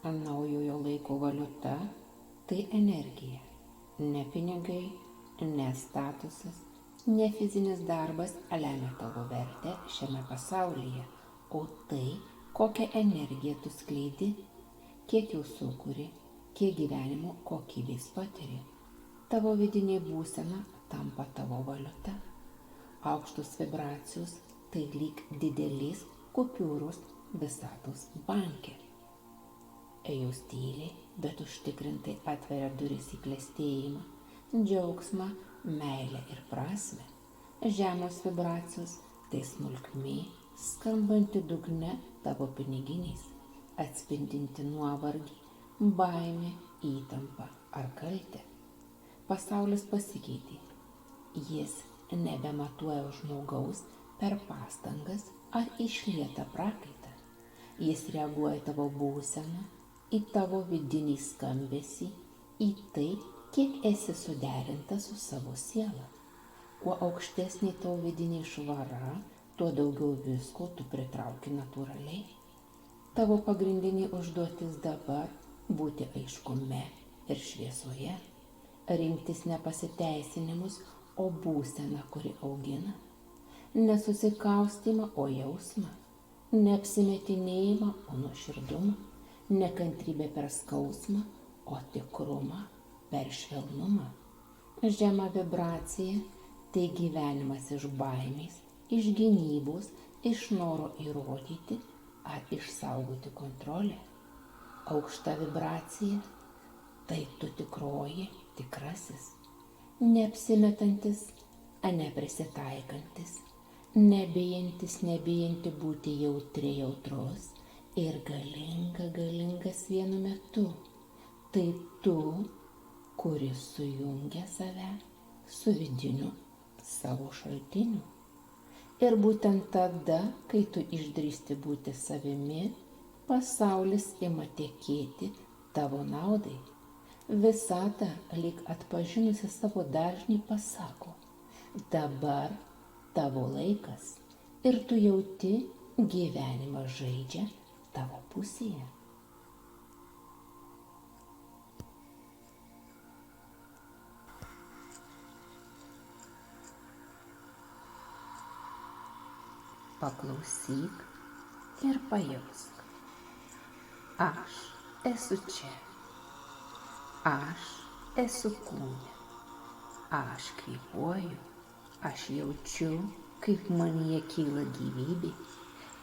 naujojo laiko valiuta tai energija, ne pinigai, ne statusas, ne fizinis darbas lemia tavo vertę šiame pasaulyje, o tai, kokią energiją tu skleidi, kiek jau sukuri, kiek gyvenimo kokybės patiri. Tavo vidinė būsena tampa tavo valiuta. Aukštos vibracijos tai lyg didelės kupiūros visatos banke. Jos tyliai, bet užtikrintai atveria duris į klestėjimą, džiaugsmą, meilę ir prasmę. Žemos vibracijos tai smulkmė, skambanti dugne tavo piniginiais, atspindinti nuovargį, baimę, įtampą ar kaltę. Pasaulis pasikeitė. Jis nebematuoja žmogaus per pastangas ar išlietą prakaitą. Jis reaguoja į tavo būseną, į tavo vidinį skambesį, į tai, kiek esi suderintas su savo siela. Kuo aukštesnė tavo vidinė švara, tuo daugiau visko tu pritrauki natūraliai. Tavo pagrindinė užduotis dabar – būti aiškume ir šviesoje. Rinktis ne pasiteisinimus, o būseną, kuri augina. Nesusikaustymą, o jausmą. Neapsimetinėjimą, o nuoširdumą. Nekantrybę per skausmą, o tikrumą per švelnumą. Žema vibracija – tai gyvenimas iš baimės, iš gynybos, iš noro įrodyti ar išsaugoti kontrolę. Aukšta vibracija – tai tu tikroji, tikrasis, neapsimetantis, neprisitaikantis, nebijanti būti jautri, jautrus ir galingas vienu metu. Tai tu, kuris sujungia save su vidiniu savo šaltiniu. Ir būtent tada, kai tu išdrįsti būti savimi, pasaulis ima tekėti tavo naudai. Visata, lyg atpažinusi savo dažnį, pasako: dabar tavo laikas, ir tu jauti, gyvenimas žaidžia tavo pusėje. Paklausyk ir pajausk. Aš esu čia. Aš esu kūne. Aš kvėpuoju. Aš jaučiu, kaip manyje kyla gyvybė.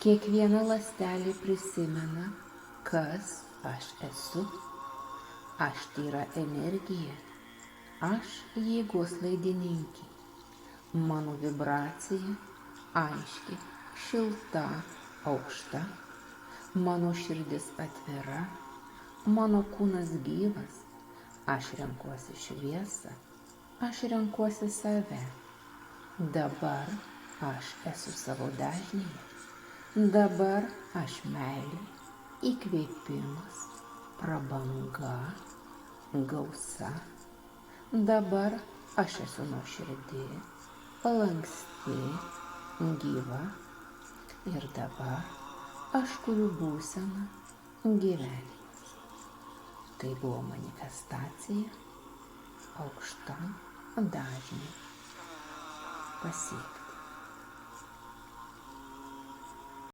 Kiekviena ląstelė prisimena, kas aš esu. Aš tyra energija. Aš jėgos laidininkė. Mano vibracija aiški, šilta, aukšta. Mano širdis atvira. Mano kūnas gyvas. Aš renkuosi šviesą. Aš renkuosi save. Dabar aš esu savo dažnyje. Dabar aš meilė, įkvėpimas, prabanga, gausa. Dabar aš esu nuoširdi, lanksti, gyva. Ir dabar aš kuriu būseną, gyvenimą. Tai buvo manifestacija aukštam dažniui pasiekti.